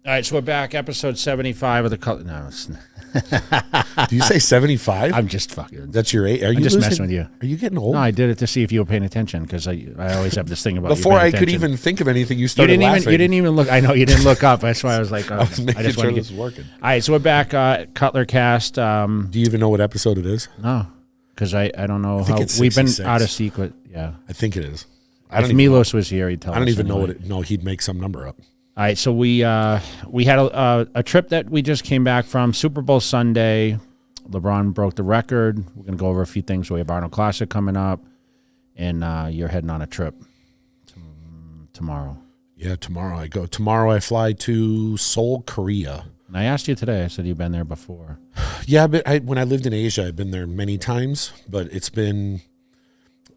All right, so we're back, episode 75 of the Cutler. No, Do you say 75? I'm just fucking. That's your age? Are you just messing with you. Are you getting old? No, I did it to see if you were paying attention because I always have this thing about Before you I paying could attention. even think of anything, you started laughing. You didn't even look. I know you didn't look up. That's why I was like, I was making sure this was working. All right, so we're back, CutlerCast. Do you even know what episode it is? No, because I don't know think how it's we've been 66. out of secret. Yeah, I think it is. if Milos was here, he'd tell us. I don't even know anyway. what it. No, he'd make some number up. All right, so we had a trip that we just came back from, Super Bowl Sunday. LeBron broke the record. We're going to go over a few things. We have Arnold Classic coming up, and you're heading on a trip tomorrow. Yeah, tomorrow I go. Tomorrow I fly to Seoul, Korea. And I asked you today. I said you've been there before. Yeah, but when I lived in Asia, I've been there many times, but it's been,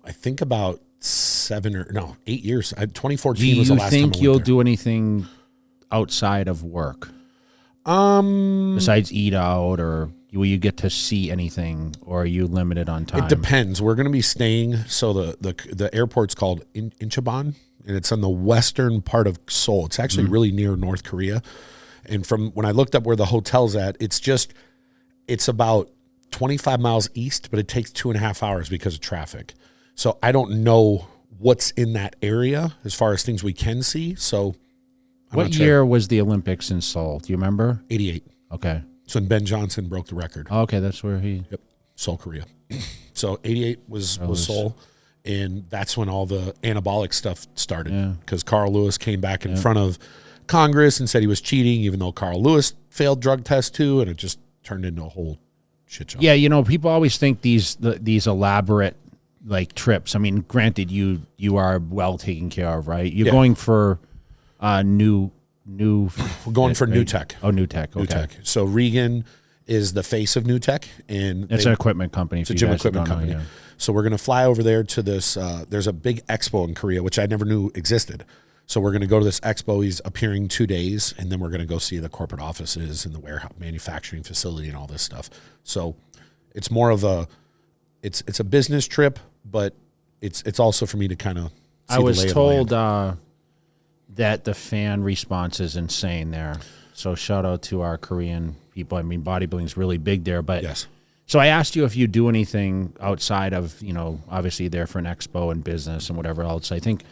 I think, about 8 years. 2014 was the last time I went there. Do you think you'll do anything outside of work? Besides eat out, or will you get to see anything, or are you limited on time? It depends. We're going to be staying. So the airport's called Incheon, and it's on the western part of Seoul. It's actually really near North Korea. And from when I looked up where the hotel's at, it's about 25 miles east, but it takes 2.5 hours because of traffic. So I don't know what's in that area as far as things we can see. So what year was the Olympics in Seoul? Do you remember? 88. Okay. So when Ben Johnson broke the record. Oh, okay, that's where he... Yep, Seoul, Korea. So 88 was Seoul, and that's when all the anabolic stuff started because Carl Lewis came back in front of Congress and said he was cheating, even though Carl Lewis failed drug tests too, and it just turned into a whole shit show. Yeah, people always think these elaborate trips. I mean, granted, you are well taken care of, right? You're going for new. We're going for New Tech. Oh, New Tech. Okay. New Tech. So Regan is the face of New Tech, and it's an equipment company. It's a gym equipment company. So we're going to fly over there to this. There's a big expo in Korea, which I never knew existed. So we're going to go to this expo. He's appearing 2 days, and then we're going to go see the corporate offices and the warehouse, manufacturing facility, and all this stuff. So it's more of it's a business trip, but it's also for me to kind of. I was told that the fan response is insane there. So shout out to our Korean people. I mean, bodybuilding is really big there, but yes. So I asked you if you do anything outside of, obviously there for an expo and business and whatever else. I think,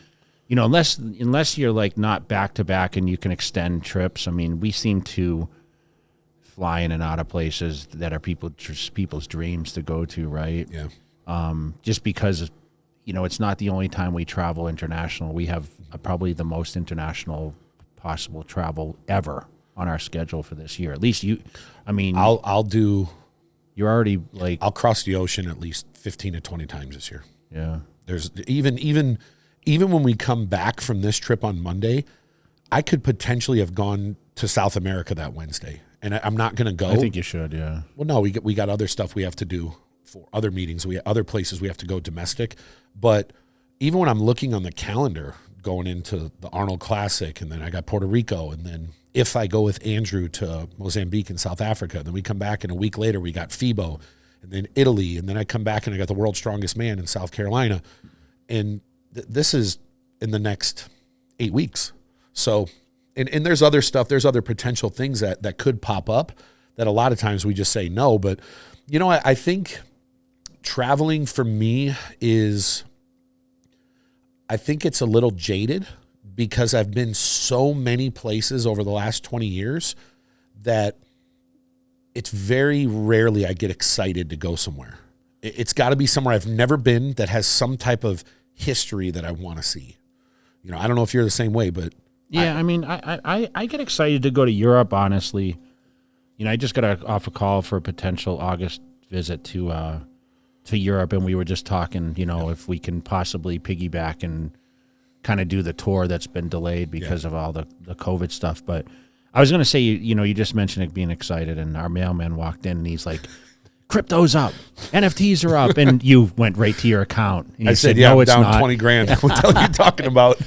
unless you're not back to back and you can extend trips. I mean, we seem to fly in and out of places that are people's dreams to go to, right? Yeah. Just because, it's not the only time we travel international. We have probably the most international possible travel ever on our schedule for this year. At least I'll do. You're already I'll cross the ocean at least 15 to 20 times this year. Yeah. There's even when we come back from this trip on Monday, I could potentially have gone to South America that Wednesday, and I'm not going to go. I think you should, yeah. Well, no, we got other stuff we have to do for other meetings. We have other places we have to go domestic. But even when I'm looking on the calendar, going into the Arnold Classic, and then I got Puerto Rico, and then if I go with Andrew to Mozambique and South Africa, then we come back, and a week later we got FIBO, and then Italy, and then I come back and I got the World's Strongest Man in South Carolina, and this is in the next 8 weeks. So, and there's other stuff, there's other potential things that could pop up that a lot of times we just say no. But, I think traveling for me I think it's a little jaded because I've been so many places over the last 20 years that it's very rarely I get excited to go somewhere. It's got to be somewhere I've never been that has some type of history that I want to see. I don't know if you're the same way, but yeah, I get excited to go to Europe, honestly. I just got off a call for a potential August visit to Europe, and we were just talking, if we can possibly piggyback and kind of do the tour that's been delayed because of all the COVID stuff. But I was going to say, you just mentioned it being excited, and our mailman walked in, and he's like, crypto's up, NFTs are up, and you went right to your account. And I said, no, it's down not. 20 grand. What the hell are you talking about?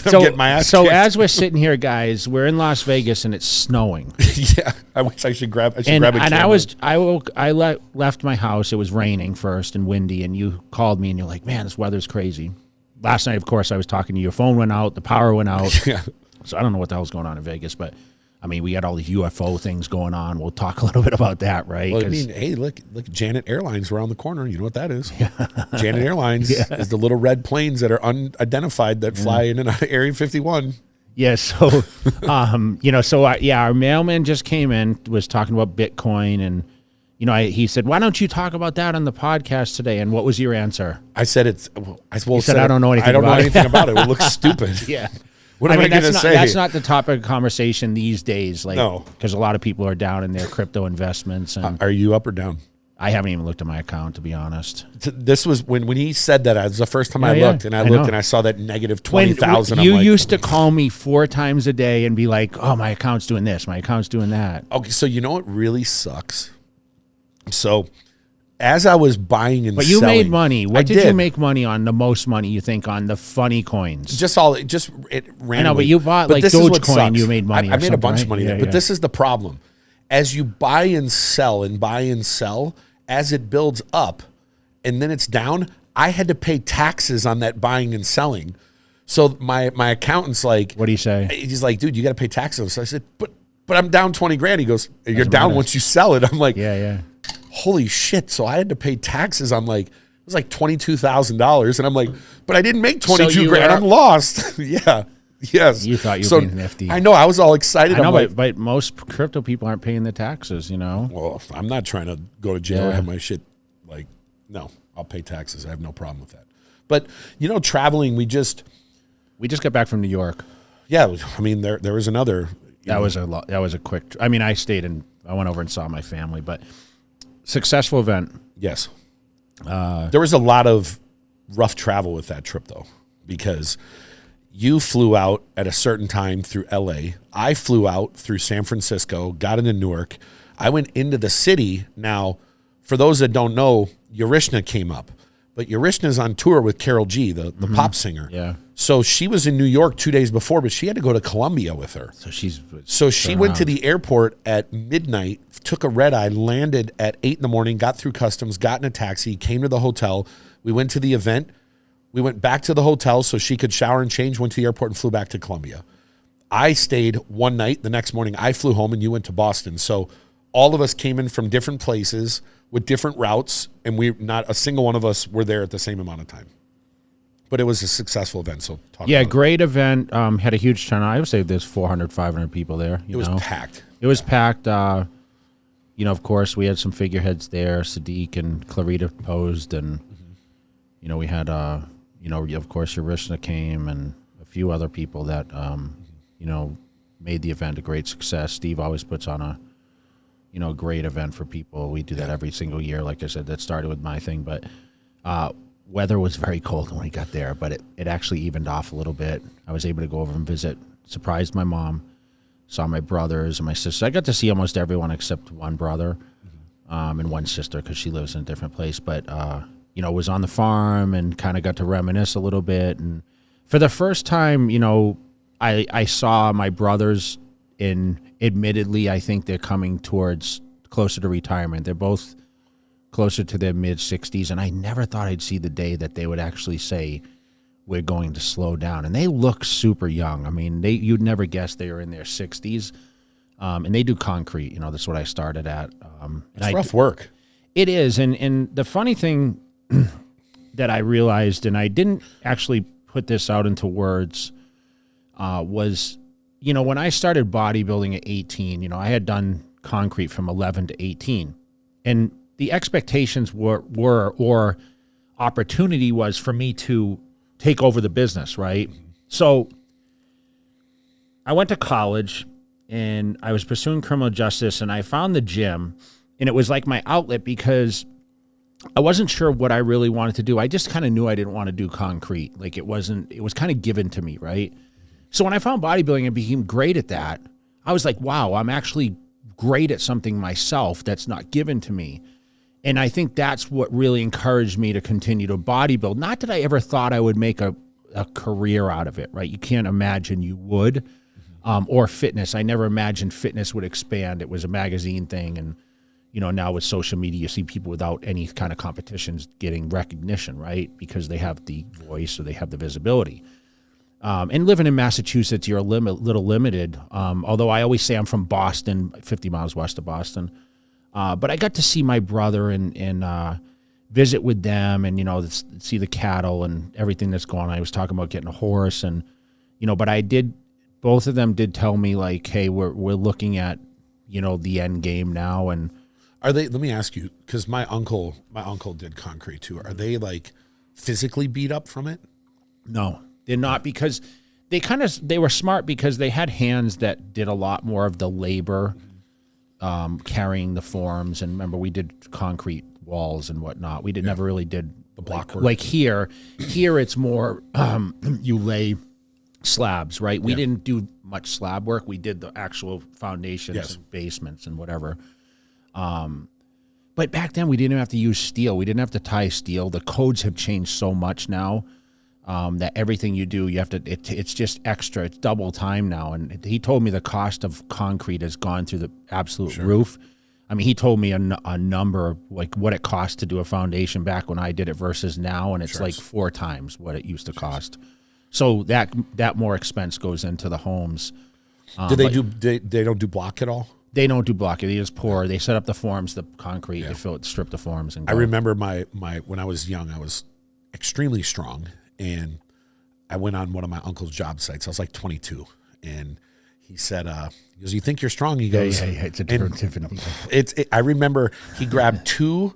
I'm getting my ass kicked. As we're sitting here, guys, we're in Las Vegas, and it's snowing. Yeah, I wish I should grab a camera. And I left my house. It was raining first and windy, and you called me, and you're like, man, this weather's crazy. Last night, of course, I was talking to you. Your phone went out. The power went out. Yeah. So I don't know what the hell's going on in Vegas, but I mean, we got all these UFO things going on. We'll talk a little bit about that, right? Well, I mean, hey, look, Janet Airlines around the corner. You know what that is? Janet Airlines is the little red planes that are unidentified that fly in and out of Area 51. Yeah, so, our mailman just came in, was talking about Bitcoin, and, he said, why don't you talk about that on the podcast today? And what was your answer? I said I don't know anything about it. It looks stupid. Yeah. What am I going to say? That's not the topic of conversation these days. No. Because a lot of people are down in their crypto investments. And are you up or down? I haven't even looked at my account, to be honest. This was when he said that. It was the first time I looked, and I saw that negative 20,000. You used to call me 4 times a day and be like, "Oh, my account's doing this. My account's doing that." Okay, so you know what really sucks? So, as I was buying and selling, but you made money. What did you make money on? The most money you think on the funny coins? Just randomly. I know, but you bought like Dogecoin. You made money. I made a bunch of money there. But this is the problem: as you buy and sell, as it builds up, and then it's down, I had to pay taxes on that buying and selling. So my accountant's like, "What do you say?" He's like, "Dude, you got to pay taxes." So I said, "But I'm down 20 grand." He goes, "You're down once you sell it." I'm like, "Yeah." Holy shit. So I had to pay taxes on it was like $22,000. And I'm like, but I didn't make 22 grand. I'm lost. Yeah. Yes. You thought you were being nifty. I know. I was all excited. I know, but most crypto people aren't paying the taxes, Well, I'm not trying to go to jail or have my shit no, I'll pay taxes. I have no problem with that. But, traveling, we just got back from New York. Yeah. I mean, there was another. That was a quick, I mean, I went over and saw my family, but successful event. Yes. There was a lot of rough travel with that trip, though, because you flew out at a certain time through L.A. I flew out through San Francisco, got into Newark. I went into the city. Now, for those that don't know, Yarishna came up. But Yarishna's on tour with Karol G, the pop singer. Yeah. So she was in New York 2 days before, but she had to go to Colombia with her. So she went to the airport at midnight, took a red eye, landed at 8 in the morning, got through customs, got in a taxi, came to the hotel. We went to the event. We went back to the hotel so she could shower and change, went to the airport and flew back to Colombia. I stayed one night. The next morning I flew home and you went to Boston. So all of us came in from different places with different routes, and not a single one of us were there at the same amount of time. But it was a successful event, so talk about great event. Had a huge turnout. I would say there's 400, 500 people there. It was packed. It was packed. Of course, we had some figureheads there. Sadiq and Clarita posed, and, we had, of course, Yarishna came, and a few other people that, made the event a great success. Steve always puts on a great event for people. We do that every single year. Like I said, that started with my thing, but weather was very cold when we got there, but it actually evened off a little bit. I was able to go over and visit, surprised my mom, saw my brothers and my sister. I got to see almost everyone except one brother and one sister because she lives in a different place, but was on the farm and kind of got to reminisce a little bit. And for the first time, I saw my brothers admittedly, I think they're coming towards closer to retirement. They're both closer to their mid-60s, and I never thought I'd see the day that they would actually say, we're going to slow down. And they look super young. I mean, you'd never guess they were in their 60s. And they do concrete. That's what I started at. It's rough work. It is. And the funny thing that I realized, and I didn't actually put this out into words, was when I started bodybuilding at 18, I had done concrete from 11 to 18. And the expectations were or opportunity was for me to take over the business, right? So I went to college and I was pursuing criminal justice, and I found the gym, and it was like my outlet because I wasn't sure what I really wanted to do. I just kind of knew I didn't want to do concrete. Like it was kind of given to me, right? So when I found bodybuilding and became great at that, I was like, wow, I'm actually great at something myself that's not given to me. And I think that's what really encouraged me to continue to bodybuild. Not that I ever thought I would make a career out of it, right? You can't imagine you would. Or fitness. I never imagined fitness would expand. It was a magazine thing. And, now with social media, you see people without any kind of competitions getting recognition, right? Because they have the voice or they have the visibility. And living in Massachusetts, you're a little limited. Although I always say I'm from Boston, 50 miles west of Boston. But I got to see my brother and visit with them and, see the cattle and everything that's going on. I was talking about getting a horse and, but both of them did tell me like, hey, we're looking at, the end game now. And let me ask you, because my uncle did concrete too. Are they like physically beat up from it? No, they're not, because they were smart because they had hands that did a lot more of the labor, carrying the forms. And remember, we did concrete walls and whatnot. We never really did the block work. Like here it's more, you lay slabs, right? We didn't do much slab work. We did the actual foundations and basements and whatever. But back then we didn't have to use steel. We didn't have to tie steel. The codes have changed so much now, that everything you do, you have to, it's just extra. It's double time now. And he told me the cost of concrete has gone through the absolute roof. I mean, he told me a number, like what it cost to do a foundation back when I did it versus now. And it's like 4 times what it used to cost. So that more expense goes into the homes. They don't do block at all? They don't do block. They just pour. They set up the forms, the concrete. They strip the forms. And go. I remember my when I was young, I was extremely strong, and I went on one of my uncle's job sites. I was like 22, and he said, he goes, "You think you're strong?" He goes, "Yeah, it's a different." I remember he grabbed 2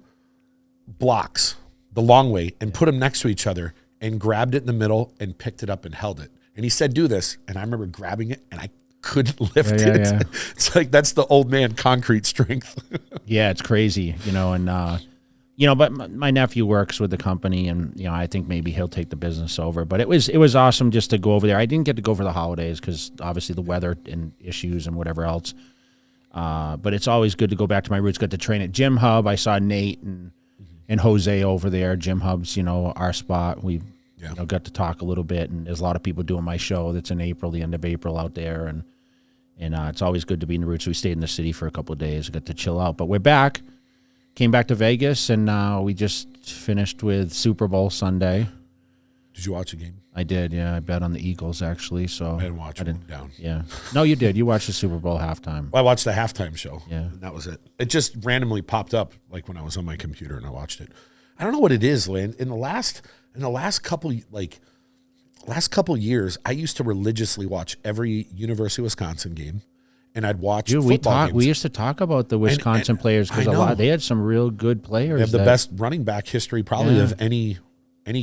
blocks the long way and put them next to each other and grabbed it in the middle and picked it up and held it. And he said, "Do this." And I remember grabbing it and I couldn't lift it. Yeah. It's like, that's the old man concrete strength. Yeah, it's crazy, but my nephew works with the company and, I think maybe he'll take the business over. But it was awesome just to go over there. I didn't get to go for the holidays because obviously the weather and issues and whatever else. But it's always good to go back to my roots. Got to train at Gym Hub. I saw Nate and Jose over there. Gym Hub's, our spot. We got to talk a little bit, and there's a lot of people doing my show that's in April, the end of April out there, and it's always good to be in the roots. We stayed in the city for a couple of days, got to chill out, but we're back. Came back to Vegas, and we just finished with Super Bowl Sunday. Did you watch a game? I did, yeah. I bet on the Eagles actually. So I didn't watch it. Down. Yeah, no, you did. You watched the Super Bowl halftime. Well, I watched the halftime show. Yeah, and that was it. It just randomly popped up like when I was on my computer and I watched it. I don't know what it is, Lynn. In the last couple years, I used to religiously watch every University of Wisconsin game, and I'd watch football games. We used to talk about the Wisconsin players because they had some real good players. They have the best running back history probably of any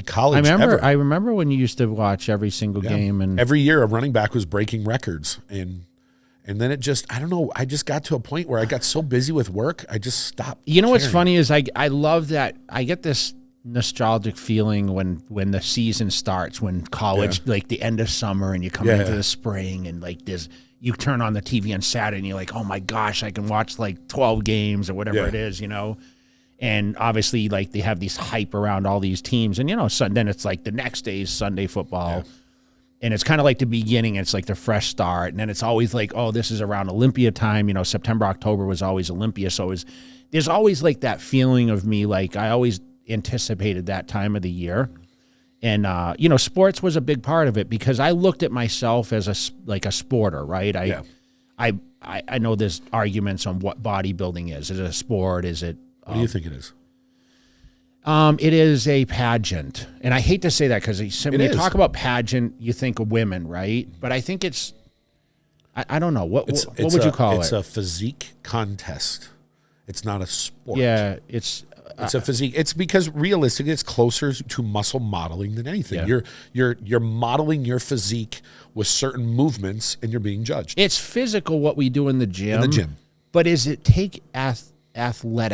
college ever. I remember when you used to watch every single game, and every year a running back was breaking records, and then it just, I don't know, I just got to a point where I got so busy with work, I just stopped. What's funny is I love that I get this nostalgic feeling when the season starts, when college, like the end of summer, and you come into the spring, and like you turn on the TV on Saturday and you're like, oh my gosh, I can watch like 12 games or whatever it is, and obviously like they have these hype around all these teams, and then it's like the next day's Sunday football, and it's kind of like the beginning, it's like the fresh start, and then it's always like, oh, this is around Olympia time, September, October was always Olympia, so there's always like that feeling of me, like I always anticipated that time of the year. And sports was a big part of it because I looked at myself as a sporter, right? I know there's arguments on what bodybuilding is. Is it a sport? Is it what do you think it is? It is a pageant. And I hate to say that because when you talk about pageant, you think of women, right? But I think it's I don't know. What would you call it? It's a physique contest. It's not a sport. Yeah, it's a physique. It's because realistically, it's closer to muscle modeling than anything. Yeah. You're modeling your physique with certain movements, and you're being judged. It's physical what we do in the gym. But is it take athletics? I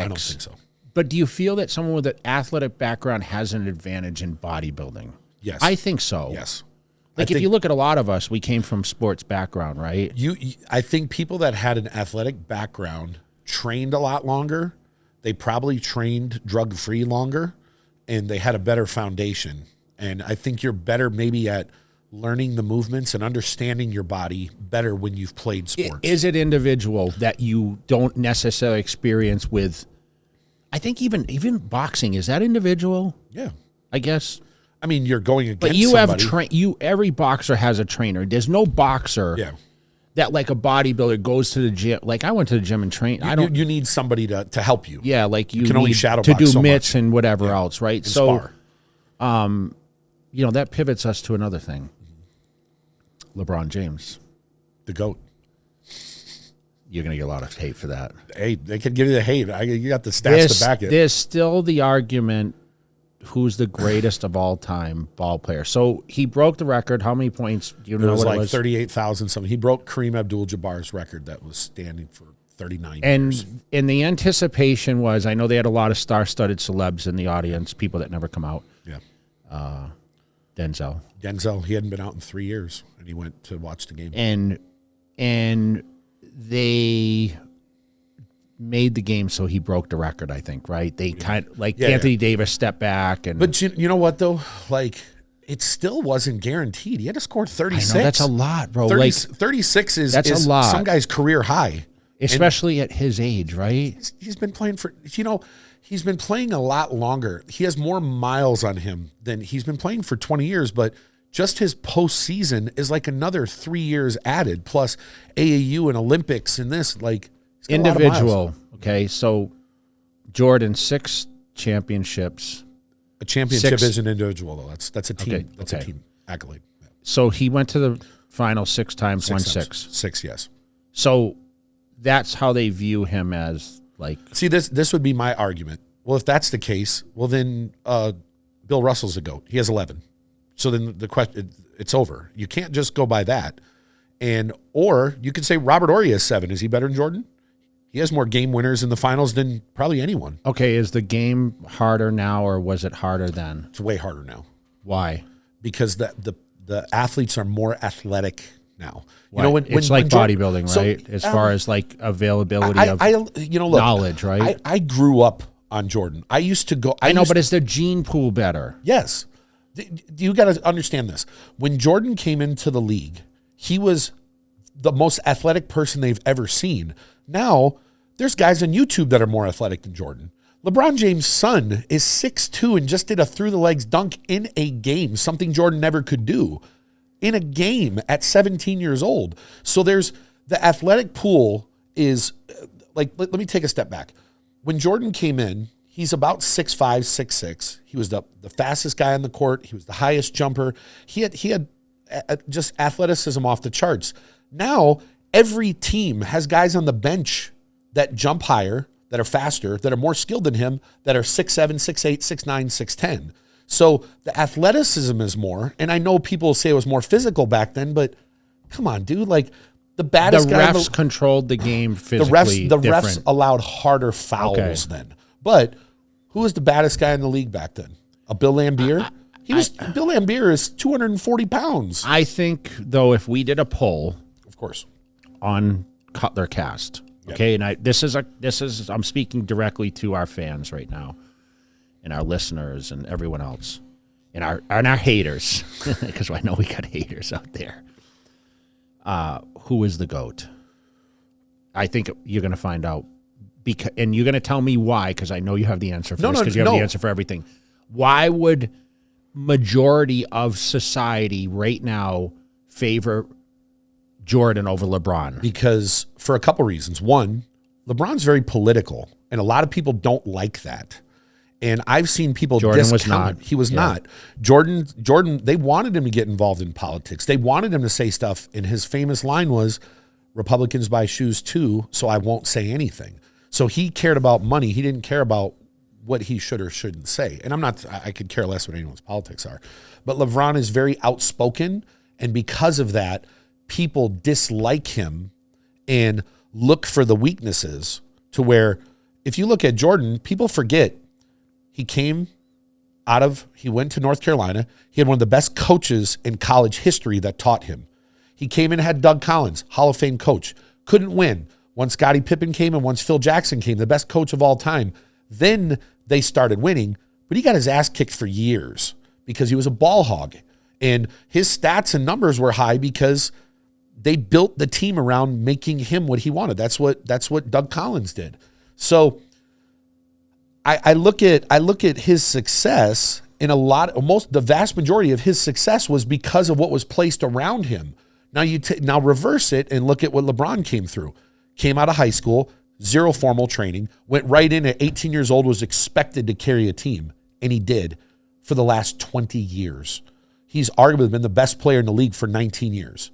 don't think so. But do you feel that someone with an athletic background has an advantage in bodybuilding? Yes, I think so. Yes. Like if you look at a lot of us, we came from sports background, right? I think people that had an athletic background trained a lot longer. They probably trained drug-free longer, and they had a better foundation. And I think you're better maybe at learning the movements and understanding your body better when you've played sports. Is it individual that you don't necessarily experience with? I think even boxing, is that individual? Yeah. I guess. I mean, you're going against But you somebody. have every boxer has a trainer. There's no boxer Yeah. that like a bodybuilder goes to the gym. Like I went to the gym and trained. You need somebody to help you. Yeah, like you can only need shadow to box do so mitts much. and whatever else, right? And So, spar. that pivots us to another thing. LeBron James. The GOAT. You're going to get a lot of hate for that. Hey, they could give you the hate. You got the stats to back it. There's still the argument, who's the greatest of all time ball player. So he broke the record. How many points? Do you know It was what like it was? 38,000 something. He broke Kareem Abdul-Jabbar's record that was standing for 39 years. And the anticipation was, I know they had a lot of star-studded celebs in the audience, people that never come out. Yeah. Denzel, he hadn't been out in 3 years, and he went to watch the game. And they made the game so he broke the record, I think, right? They kind of, like Anthony Davis stepped back. But you know what, though? Like, it still wasn't guaranteed. He had to score 36. I know, that's a lot, bro. 36 is a lot. Some guy's career high. Especially at his age, right? He's been playing he's been playing a lot longer. He has more miles on him than he's been playing for 20 years, but just his postseason is like another 3 years added, plus AAU and Olympics and this, like, he's got a lot of miles. Individual. Okay, so Jordan, 6 championships. A championship is an individual, though. That's a team. Okay, That's a team accolade. Yeah. So he went to the final 6 times, won 6. 6, yes. So that's how they view him as, like. See, this would be my argument. Well, if that's the case, well then Bill Russell's a GOAT. He has 11. So then the question, it's over. You can't just go by that. Or you could say Robert Horry has 7. Is he better than Jordan? He has more game winners in the finals than probably anyone. Okay, is the game harder now, or was it harder then? It's way harder now. Why? Because the athletes are more athletic now. Why? It's like bodybuilding, right? As far as like availability of knowledge, right? I grew up on Jordan. I used to go. I know, but is the gene pool better? Yes. You got to understand this. When Jordan came into the league, he was the most athletic person they've ever seen. Now, there's guys on YouTube that are more athletic than Jordan. LeBron James' son is 6'2" and just did a through-the-legs dunk in a game, something Jordan never could do, in a game at 17 years old. So there's the athletic pool is, like, let me take a step back. When Jordan came in, he's about 6'5", 6'6". He was the fastest guy on the court. He was the highest jumper. He had just athleticism off the charts. Now, every team has guys on the bench that jump higher, that are faster, that are more skilled than him, that are 6'7", 6'8", 6'9", 6'10". So the athleticism is more. And I know people say it was more physical back then, but come on, dude. Like, the baddest guy. The refs controlled the game physically. The refs allowed harder fouls then. But who was the baddest guy in the league back then? A Bill Laimbeer? Bill Laimbeer is 240 pounds. I think, though, if we did a poll, of course, on CutlerCast, okay, and this is I'm speaking directly to our fans right now, and our listeners and everyone else, and our haters, because I know we got haters out there. Who is the GOAT? I think you're going to find out, and you're going to tell me why, because I know you have the answer for this, because you have the answer for everything. Why would majority of society right now favor Jordan over LeBron? Because for a couple reasons. One, LeBron's very political, and a lot of people don't like that. And I've seen people discount him. He was not. Jordan, they wanted him to get involved in politics. They wanted him to say stuff, and his famous line was, "Republicans buy shoes too, so I won't say anything." So he cared about money. He didn't care about what he should or shouldn't say. And I could care less what anyone's politics are. But LeBron is very outspoken, and because of that, people dislike him and look for the weaknesses, to where if you look at Jordan, people forget he went to North Carolina. He had one of the best coaches in college history that taught him. He came in and had Doug Collins, Hall of Fame coach. Couldn't win. Once Scottie Pippen came and once Phil Jackson came, the best coach of all time, then they started winning. But he got his ass kicked for years because he was a ball hog. And his stats and numbers were high because they built the team around making him what he wanted. That's what Doug Collins did. So I look at his success, And the vast majority of his success was because of what was placed around him. Now now reverse it and look at what LeBron came through. Came out of high school, 0 formal training, went right in at 18 years old, was expected to carry a team, and he did for the last 20 years. He's arguably been the best player in the league for 19 years.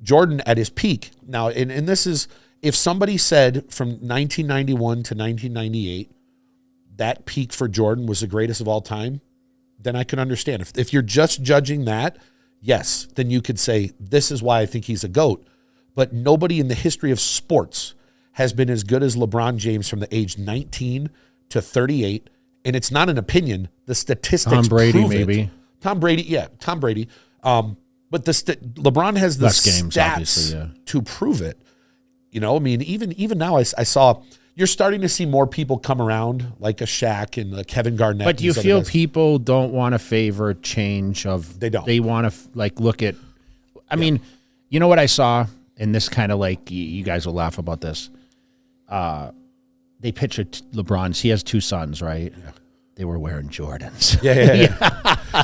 Jordan at his peak. Now, and this is, if somebody said from 1991 to 1998, that peak for Jordan was the greatest of all time, then I can understand. If you're just judging that, yes, then you could say, this is why I think he's a GOAT. But nobody in the history of sports has been as good as LeBron James from the age 19 to 38. And it's not an opinion. The statistics Tom Brady, prove maybe. it. Tom Brady, yeah, Tom Brady. But LeBron has the stats to prove it. You know, I mean, even now I saw you're starting to see more people come around, like a Shaq and a Kevin Garnett. But do you feel people don't want to favor change of? They don't. They want to look at. I mean, you know what I saw, and this kind of you guys will laugh about this. They pictured LeBron's. He has 2 sons, right? Yeah. They were wearing Jordans. Yeah.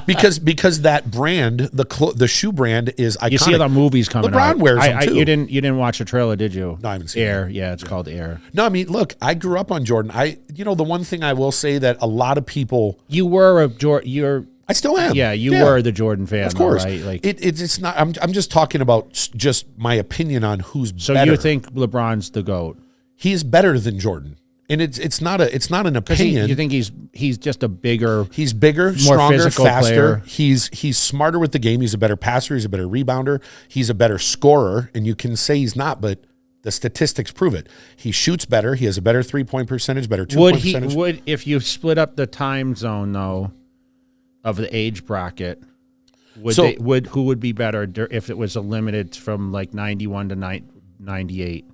because that brand, the shoe brand is iconic. You see the movies coming LeBron out. wears them too. You didn't watch the trailer, did you? No, I haven't seen Air. it. Yeah, it's called Air. No, I mean, look, I grew up on Jordan. The one thing I will say that a lot of people. You were a Jordan. I still am. Yeah, you were the Jordan fan, of course. Though, right? It's not. I'm just talking about just my opinion on who's better. So you think LeBron's the GOAT? He's better than Jordan. And it's not an opinion. You think he's just a bigger, more stronger, faster. Player. He's smarter with the game. He's a better passer. He's a better rebounder. He's a better scorer. And you can say he's not, but the statistics prove it. He shoots better. He has a better 3-point percentage, better 2-point percentage. Would if you split up the time zone though of the age bracket? Who would be better if it was limited from 91 to 98?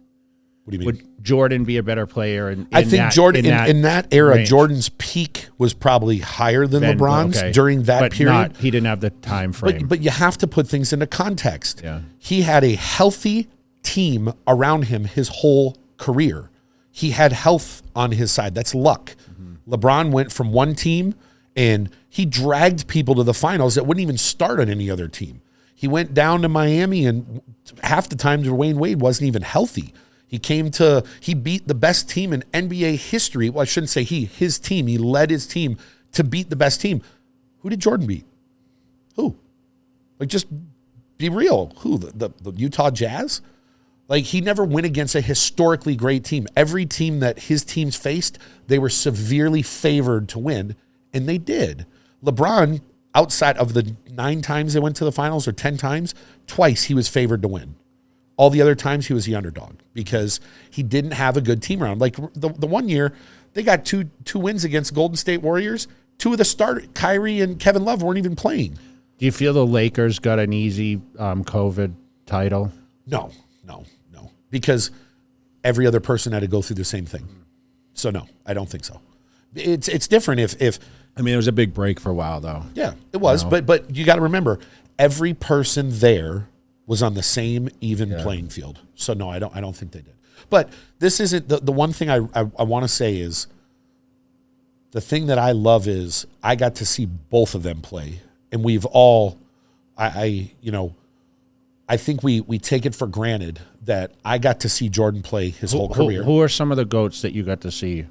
What do you mean? Would Jordan be a better player? I think Jordan in that era, range. Jordan's peak was probably higher than LeBron's during that period. He didn't have the time frame. But you have to put things into context. Yeah. He had a healthy team around him his whole career. He had health on his side. That's luck. Mm-hmm. LeBron went from one team and he dragged people to the finals that wouldn't even start on any other team. He went down to Miami and half the time Dwayne Wade wasn't even healthy. He beat the best team in NBA history. Well, I shouldn't say his team. He led his team to beat the best team. Who did Jordan beat? Who? Just be real. Who? The Utah Jazz? He never went against a historically great team. Every team that his teams faced, they were severely favored to win, and they did. LeBron, outside of the 9 times they went to the finals or 10 times, twice he was favored to win. All the other times he was the underdog because he didn't have a good team around. The one year, they got two wins against Golden State Warriors. 2 of the starters, Kyrie and Kevin Love, weren't even playing. Do you feel the Lakers got an easy COVID title? No. Because every other person had to go through the same thing. So no, I don't think so. It's different if I mean, it was a big break for a while though. Yeah, it was. But you got to remember, every person there was on the same even playing field. So no, I don't think they did. But this isn't the one thing I want to say is the thing that I love is I got to see both of them play. And we've all I think we take it for granted that I got to see Jordan play his whole career. Who are some of the GOATs that you got to see?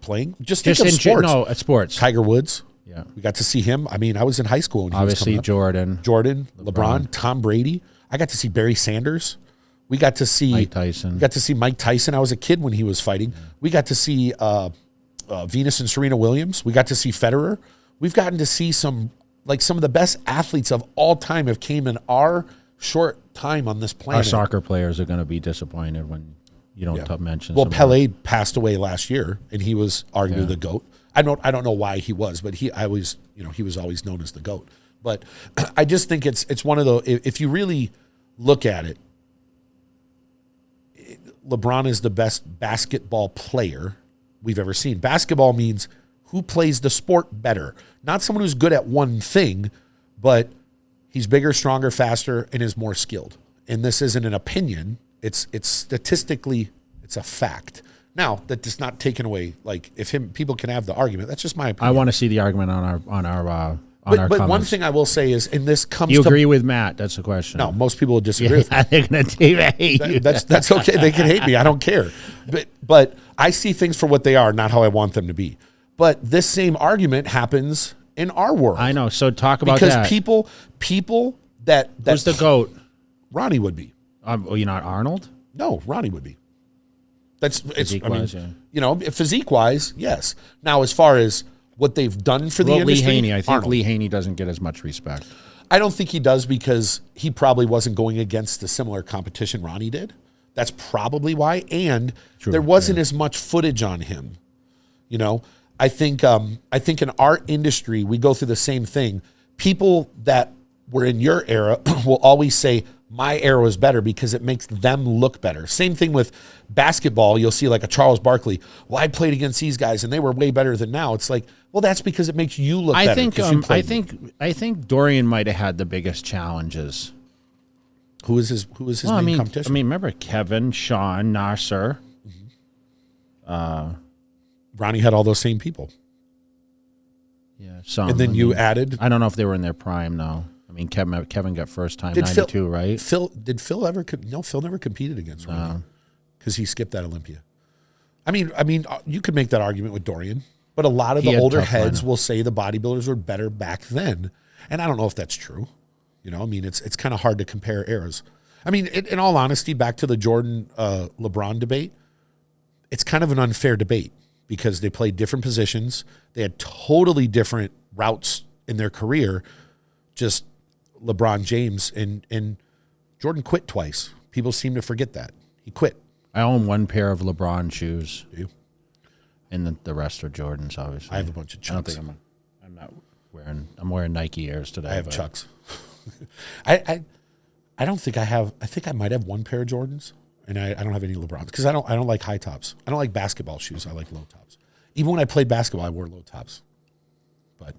Playing? Just think of sports. At sports. Tiger Woods. Yeah. We got to see him. I mean, I was in high school when he was coming up. Jordan, LeBron, Tom Brady. I got to see Barry Sanders. We got to see Mike Tyson. We got to see Mike Tyson. I was a kid when he was fighting. Yeah. We got to see Venus and Serena Williams. We got to see Federer. We've gotten to see some of the best athletes of all time have came in our short time on this planet. Our soccer players are going to be disappointed when you don't mention. Well, Pelé passed away last year, and he was arguably the GOAT. I don't know why he was, but he was always known as the GOAT. But I just think it's one of those. If you really look at it, LeBron is the best basketball player we've ever seen. Basketball means who plays the sport better, not someone who's good at one thing, but he's bigger, stronger, faster, and is more skilled. And this isn't an opinion. It's statistically, it's a fact. Now, that does not taken away, like, people can have the argument. That's just my opinion. I want to see the argument on our But comments. one thing I will say is, and this comes Do you to... agree with Matt? That's the question. No, most people would disagree with me. They're going to hate you. That's okay. They can hate me. I don't care. But I see things for what they are, not how I want them to be. But this same argument happens in our world. I know. So talk about because that. people that Who's the GOAT? Ronnie would be. You're not Arnold? No, Ronnie would be. Physique-wise, yeah. You know, physique-wise, yes. Now, as far as what they've done for the industry, Lee Haney. I think Arnold. Lee Haney doesn't get as much respect. I don't think he does because he probably wasn't going against the similar competition Ronnie did. That's probably why. And there wasn't as much footage on him. You know, I think in our industry, we go through the same thing. People that were in your era will always say, my era was better because it makes them look better. Same thing with basketball. You'll see like a Charles Barkley. Well, I played against these guys and they were way better than now. It's like, well, that's because it makes you look better. I think Dorian might have had the biggest challenges. Who is his main competition? I mean, remember Kevin, Sean, Nasser. Ronnie had all those same people. Yeah, and then you added. I don't know if they were in their prime now. I mean, Kevin got first time 92, right? Did Phil ever? No, Phil never competed against Ronnie because he skipped that Olympia. I mean, you could make that argument with Dorian, but a lot of the older heads will say the bodybuilders were better back then, and I don't know if that's true. You know, I mean, it's kind of hard to compare eras. I mean, in all honesty, back to the Jordan LeBron debate, it's kind of an unfair debate because they played different positions. They had totally different routes in their career. Just LeBron James and Jordan quit twice. People seem to forget that. He quit. I own one pair of LeBron shoes. Do you? And the rest are Jordans, obviously. I have a bunch of Chucks. I'm wearing Nike Airs today. I have Chucks. I don't think I have. I think I might have one pair of Jordans, and I don't have any LeBrons because I don't like high tops. I don't like basketball shoes. I like low tops. Even when I played basketball, I wore low tops. But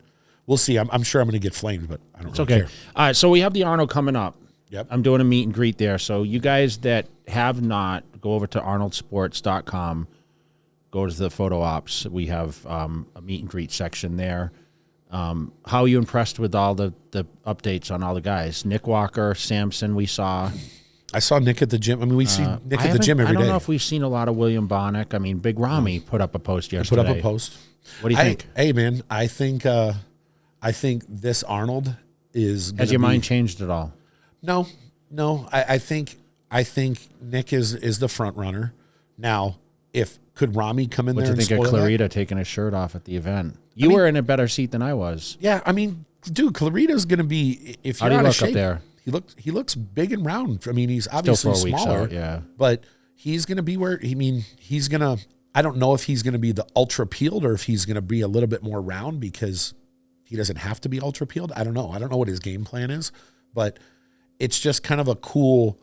we'll see. I'm sure I'm going to get flamed, but I don't really care. All right, so we have the Arnold coming up. Yep. I'm doing a meet and greet there. So you guys that have not, go over to arnoldsports.com, go to the photo ops. We have a meet and greet section there. How are you impressed with all the updates on all the guys? Nick Walker, Samson, we saw. I saw Nick at the gym. I mean, we see Nick at the gym every day. I don't know if we've seen a lot of William Bonnick. I mean, Big Rami put up a post yesterday. Put up a post. What do you think? Hey, man, I think this Arnold is gonna Has your mind changed at all? No. I think Nick is the front runner. Now, could Rami come in there and spoil that? What do you think of Clarita taking his shirt off at the event? You were in a better seat than I was. Yeah, I mean, dude, Clarita's going to be, if you're out of shape, up there? He looks big and round. I mean, he's obviously smaller, yeah. But he's going to be he's going to, I don't know if he's going to be the ultra peeled or if he's going to be a little bit more round because he doesn't have to be ultra peeled. I don't know. I don't know what his game plan is, but it's just kind of a cool,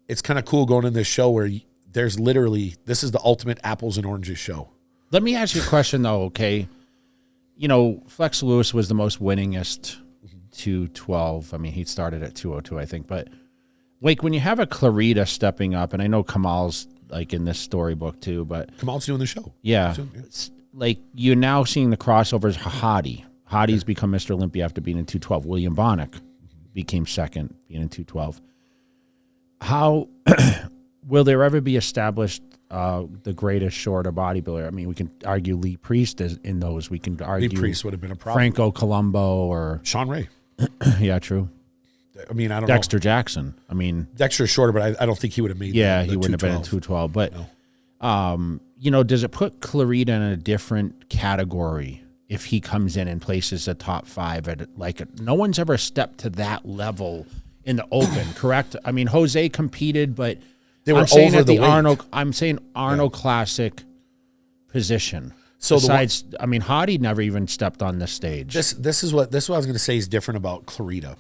it's kind of cool going in this show where there's literally, this is the ultimate apples and oranges show. Let me ask you a question, though, okay? You know, Flex Lewis was the most winningest 212. I mean, he started at 202, I think. But, like, when you have a Clarita stepping up, and I know Kamal's, like, in this storybook, too, but... Kamal's doing the show. Yeah. It's like, you're now seeing the crossovers. Hadi. Hadi's become Mr. Olympia after being in 212. William Bonnick became second, being in 212. How... will there ever be established the greatest shorter bodybuilder? I mean, we can argue Lee Priest is in those. We can argue Lee Priest would have been a problem. Franco Colombo or Sean Ray. Yeah, true. I mean, I don't Dexter know. Jackson. I mean, Dexter's shorter, but I don't think he would have made. Yeah, he wouldn't have been in 212. But no. You know, does it put Clarita in a different category if he comes in and places a top 5 at no one's ever stepped to that level in the open, correct? I mean, Jose competed, but they were over the weight. Arnold. I'm saying Arnold Classic position. So besides, I mean, Hadi never even stepped on this stage. This is what I was going to say is different about Clarita.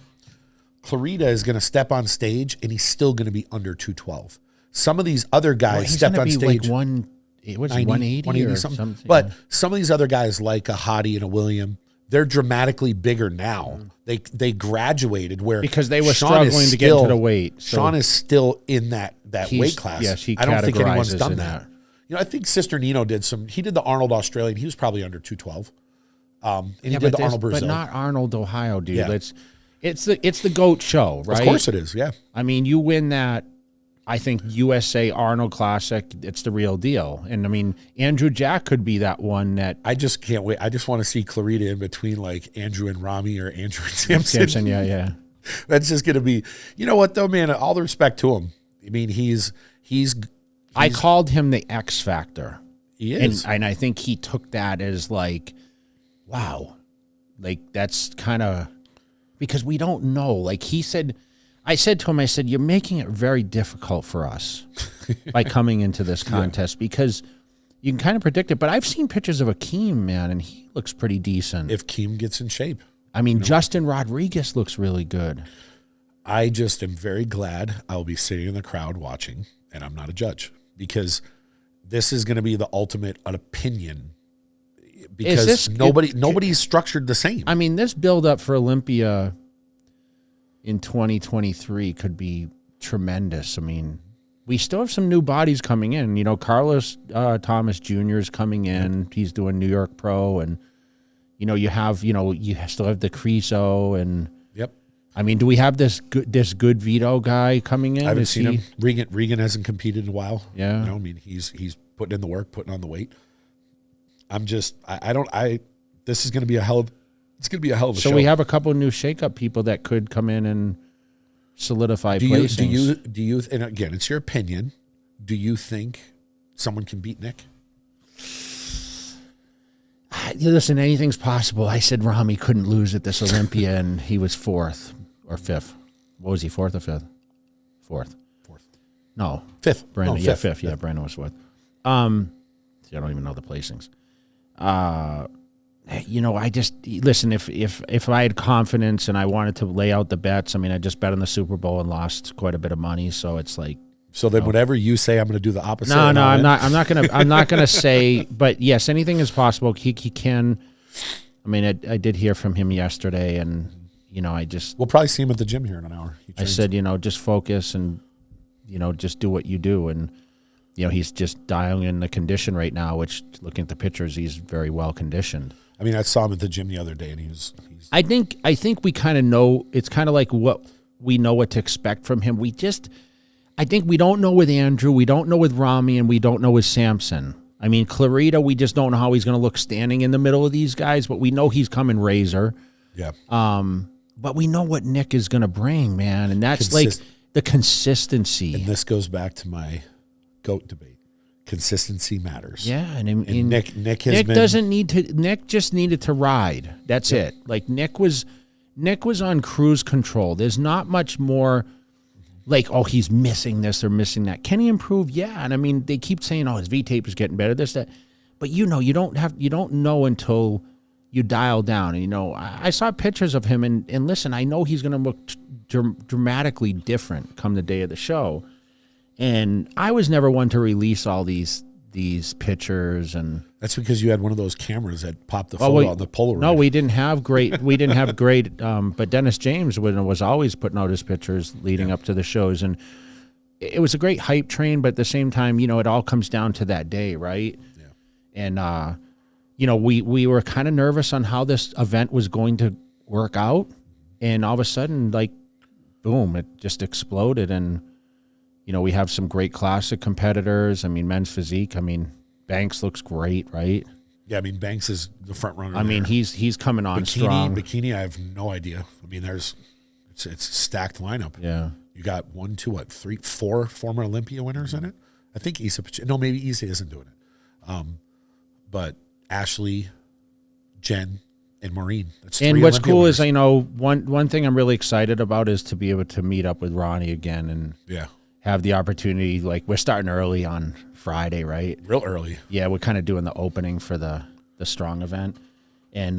Clarita is going to step on stage and he's still going to be under 212. Some of these other guys stepped on stage. Like 180 or something. But some of these other guys like a Hadi and a William, they're dramatically bigger now. They graduated where because they were struggling to get into the weight. So. Sean is still in that that weight class. Yes, he I don't think anyone's categorizes done in that. You know, I think Sister Nino did he did the Arnold Australian. He was probably under 212. And he did the Arnold Brazil. But not Arnold Ohio, dude. Yeah. It's the GOAT show, right? Of course it is, yeah. I mean, you win that, I think, USA Arnold Classic, it's the real deal. And, I mean, Andrew Jack could be that one that... I just can't wait. I just want to see Clarita in between, like, Andrew and Rami or Andrew and Samson. Yeah. That's just going to be... You know what, though, man? All the respect to him. I mean, he's I called him the X Factor. He is. And I think he took that as, like, wow. Like, that's kind of... Because we don't know. Like, he said... I said to him, you're making it very difficult for us by coming into this contest because you can kind of predict it. But I've seen pictures of Akeem, man, and he looks pretty decent. If Keem gets in shape. I mean, Justin Rodriguez looks really good. I just am very glad I'll be sitting in the crowd watching, and I'm not a judge, because this is going to be the ultimate opinion because nobody's structured the same. I mean, this build-up for Olympia in 2023 could be tremendous. I mean, we still have some new bodies coming in. You know, Carlos Thomas Jr. is coming in. He's doing New York Pro, and you still have the Creaso, and yep. I mean, do we have this good Vito guy coming in? I haven't seen him. Regan hasn't competed in a while. Yeah, you know, I mean, he's putting in the work, putting on the weight. This is going to be a hell of. It's going to be a hell of a show. So we have a couple of new shake-up people that could come in and solidify placings. Do you? And again, it's your opinion. Do you think someone can beat Nick? Listen, anything's possible. I said Rami couldn't lose at this Olympia, and he was 4th or 5th. What was he, 4th or 5th? 4th. No. 5th. Brandon, no, 5th. 5th. Yeah, Brandon was 4th. See, I don't even know the placings. You know, I just listen. If I had confidence and I wanted to lay out the bets, I mean, I just bet on the Super Bowl and lost quite a bit of money. So it's like, so then whatever you say, I'm going to do the opposite. No, I'm not gonna say. But yes, anything is possible. He can. I mean, I did hear from him yesterday, and you know, we'll probably see him at the gym here in an hour. I said, you know, just focus and you know, just do what you do, and you know, he's just dialing in the condition right now. Which, looking at the pictures, he's very well conditioned. I mean, I saw him at the gym the other day, and he's. I think we kind of know. It's kind of like what we know what to expect from him. I think we don't know with Andrew, we don't know with Rami, and we don't know with Samson. I mean, Clarita, we just don't know how he's going to look standing in the middle of these guys, but we know he's coming razor. Yeah. But we know what Nick is going to bring, man, and that's like the consistency. And this goes back to my GOAT debate. Consistency matters. Yeah, and Nick Nick just needed to ride. That's it. Like Nick was on cruise control. There's not much more like, oh, he's missing this or missing that. Can he improve? Yeah. And I mean, they keep saying, oh, his V-tape is getting better, this, that. But you don't know until you dial down. And you know, I saw pictures of him and listen, I know he's gonna look dramatically different come the day of the show. And I was never one to release all these pictures, and that's because you had one of those cameras that popped the photo on the Polaroid. No, we didn't have great. But Dennis James was always putting out his pictures leading up to the shows, and it was a great hype train. But at the same time, you know, it all comes down to that day, right? Yeah. And you know, we were kind of nervous on how this event was going to work out, and all of a sudden, like, boom, it just exploded, and. You know, we have some great classic competitors. I mean, men's physique. I mean, Banks looks great, right? Yeah, I mean, Banks is the front runner. I mean, he's coming on strong. Bikini, I have no idea. I mean, it's a stacked lineup. Yeah. You got 1, 2, 3, 4 former Olympia winners in it. I think maybe Issa isn't doing it. But Ashley, Jen, and Maureen. That's 3 and what's Olympia cool winners. is, you know, one thing I'm really excited about is to be able to meet up with Ronnie again and have the opportunity. Like, we're starting early on Friday, right? Real early. Yeah, we're kind of doing the opening for the strong event. And,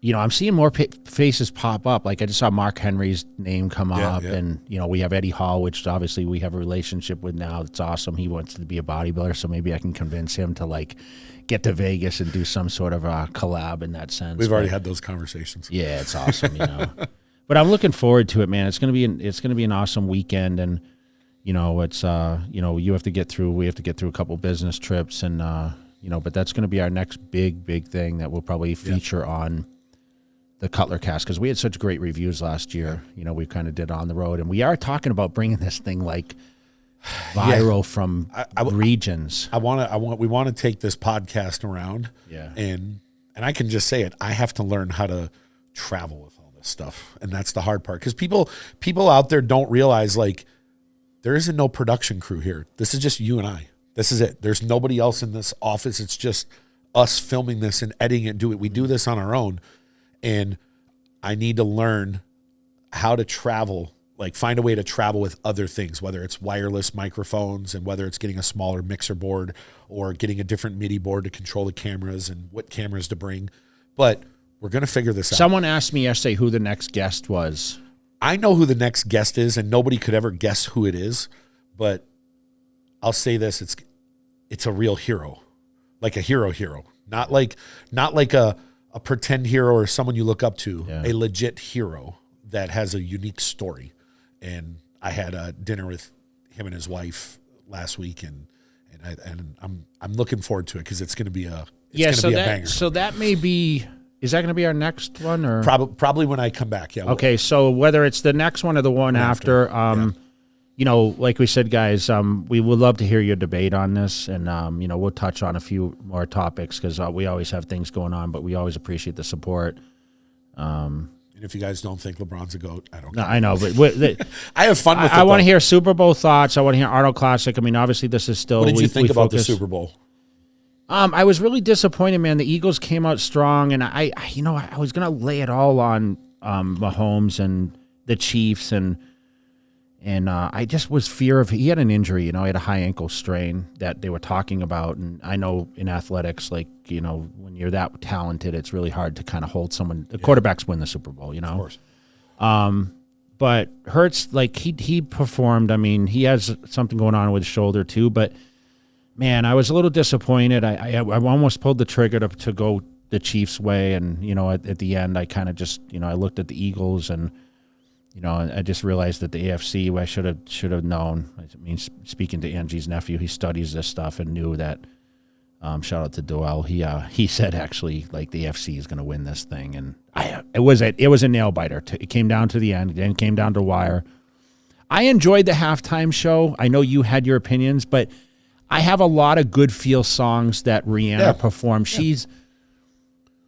you know, I'm seeing more faces pop up. Like, I just saw Mark Henry's name come up. Yeah. And, you know, we have Eddie Hall, which obviously we have a relationship with now. It's awesome. He wants to be a bodybuilder, so maybe I can convince him to, like, get to Vegas and do some sort of a collab in that sense. We've already had those conversations. Yeah, it's awesome, you know. But I'm looking forward to it, man. It's gonna be an awesome weekend, and you know, it's you know, we have to get through a couple business trips, and you know, but that's going to be our next big thing that we'll probably feature on the CutlerCast, because we had such great reviews last year. You know, we kind of did on the road, and we are talking about bringing this thing like viral from regions. We want to take this podcast around. Yeah. And I can just say it. I have to learn how to travel with all this stuff. And that's the hard part. Because people out there don't realize, like, there isn't no production crew here. This is just you and I. This is it. There's nobody else in this office. It's just us filming this and editing it and do it. We do this on our own. And I need to learn how to travel, like find a way to travel with other things, whether it's wireless microphones and whether it's getting a smaller mixer board or getting a different MIDI board to control the cameras and what cameras to bring. But we're going to figure this out. Someone asked me yesterday who the next guest was. I know who the next guest is, and nobody could ever guess who it is. But I'll say this, it's a real hero, like a hero, not like a pretend hero or someone you look up to, a legit hero that has a unique story. And I had a dinner with him and his wife last week, and I'm looking forward to it because it's going to be a banger. So that may be. Is that going to be our next one, or probably when I come back? Yeah. Okay, so whether it's the next one or the one after, you know, like we said, guys, we would love to hear your debate on this, and you know, we'll touch on a few more topics because we always have things going on, but we always appreciate the support. And if you guys don't think LeBron's a GOAT, I don't care. No, I know, but I have fun with it. I want to hear Super Bowl thoughts. I want to hear Arnold Classic. I mean, obviously, this is still. What did you think about the Super Bowl? I was really disappointed, man. The Eagles came out strong, and I was gonna lay it all on Mahomes and the Chiefs, and I just was fear of he had an injury. You know, he had a high ankle strain that they were talking about, and I know in athletics, like, you know, when you're that talented, it's really hard to kind of hold someone. The quarterbacks win the Super Bowl, you know. Of course. But Hurts, like he performed. I mean, he has something going on with his shoulder too, but. Man, I was a little disappointed. I almost pulled the trigger to go the Chiefs' way, and you know, at the end, I kind of just, you know, I looked at the Eagles, and you know, I just realized that the AFC, I should have known. I mean, speaking to Angie's nephew, he studies this stuff and knew that. Shout out to Doel. He said actually, like, the AFC is going to win this thing, and it was a nail biter. It came down to the end, then came down to wire. I enjoyed the halftime show. I know you had your opinions, but. I have a lot of good feel songs that Rihanna performed. She's,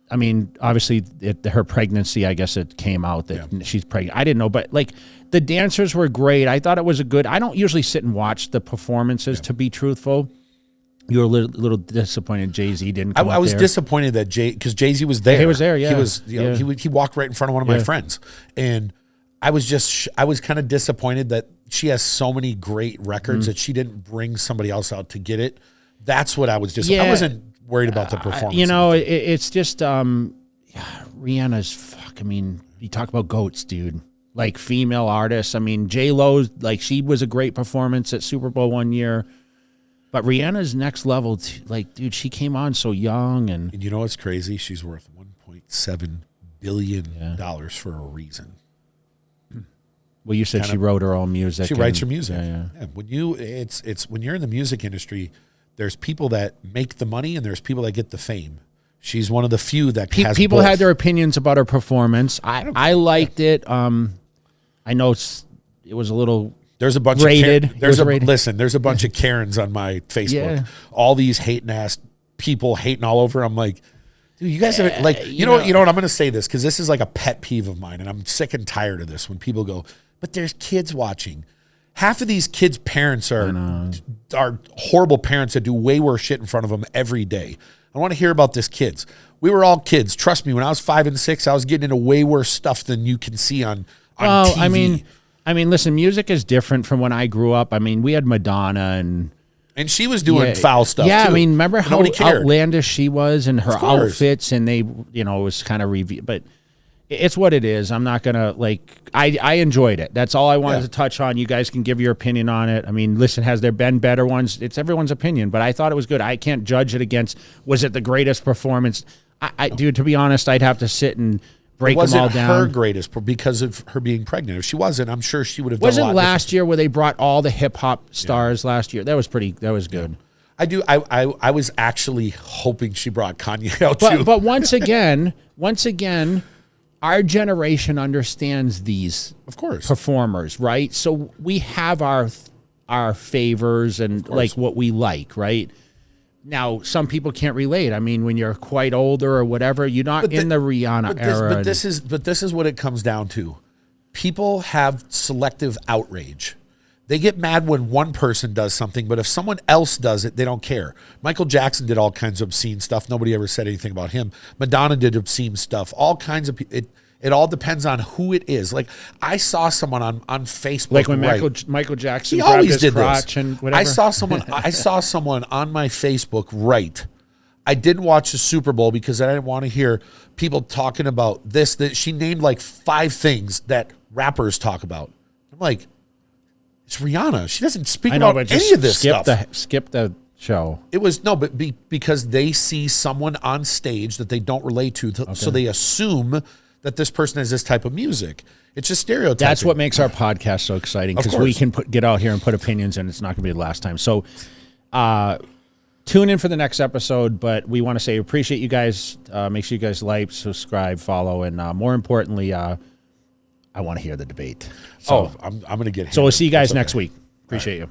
I mean, obviously her pregnancy, I guess it came out that she's pregnant. I didn't know, but like the dancers were great. I thought it was I don't usually sit and watch the performances, to be truthful. You were a little disappointed Jay-Z didn't come I was disappointed that because Jay-Z was there. He was there, yeah. He was, he walked right in front of one of my friends. And I was kind of disappointed that she has so many great records that she didn't bring somebody else out to get it. That's what I was just. I wasn't worried about the performance. You know, it's just Rihanna's fuck. I mean, you talk about GOATs, dude. Like female artists. I mean, J-Lo, like she was a great performance at Super Bowl one year. But Rihanna's next level, like, dude, she came on so young, and you know what's crazy? She's worth $1.7 billion for a reason. Well, you said she wrote her own music. She writes her music. Yeah. When when you're in the music industry, there's people that make the money and there's people that get the fame. She's one of the few that has people both. Had their opinions about her performance. I liked it. I know it was a little. There's a bunch rated. of there's a bunch of Karens on my Facebook. Yeah. All these hating ass people hating all over. I'm like, dude, you guys have like you know what I'm going to say this because this is like a pet peeve of mine, and I'm sick and tired of this when people go, but there's kids watching. Half of these kids' parents are horrible parents that do way worse shit in front of them every day. I want to hear about this kids. We were all kids. Trust me, when I was 5 and 6, I was getting into way worse stuff than you can see on TV. I mean, listen, music is different from when I grew up. I mean, we had Madonna and she was doing foul stuff too. I mean, remember how outlandish she was and her outfits, and they, it was kind of but it's what it is. I'm not going to, I enjoyed it. That's all I wanted to touch on. You guys can give your opinion on it. I mean, listen, has there been better ones? It's everyone's opinion, but I thought it was good. I can't judge it against, was it the greatest performance? Dude, to be honest, I'd have to sit and break it them all wasn't down. her greatest because of her being pregnant. If she wasn't, I'm sure she would have done a Wasn't lot last year where they brought all the hip hop stars last year? That was good. I was actually hoping she brought Kanye out too. But once again, our generation understands these Of course. performers, right? So we have our favors and like what we like, right? Now, some people can't relate. I mean, when you're quite older or whatever, you're not in the Rihanna era. But this is what it comes down to. People have selective outrage. They get mad when one person does something, but if someone else does it, they don't care. Michael Jackson did all kinds of obscene stuff. Nobody ever said anything about him. Madonna did obscene stuff. All kinds of it all depends on who it is. Like I saw someone on Facebook, like when Michael Jackson he grabbed always his did crotch this. and whatever. I saw someone on my Facebook write. I didn't watch the Super Bowl because I didn't want to hear people talking about this. That she named like 5 things that rappers talk about. I'm like, it's Rihanna. She doesn't speak about any of this stuff. Skip the show. It was because they see someone on stage that they don't relate to, so they assume that this person has this type of music. It's just stereotyping. That's what makes our podcast so exciting because we can get out here and put opinions, and it's not going to be the last time. So, tune in for the next episode. But we want to say appreciate you guys. Make sure you guys like, subscribe, follow, and more importantly, I want to hear the debate. So, I'm going to get. So we'll see you guys next week. Appreciate you.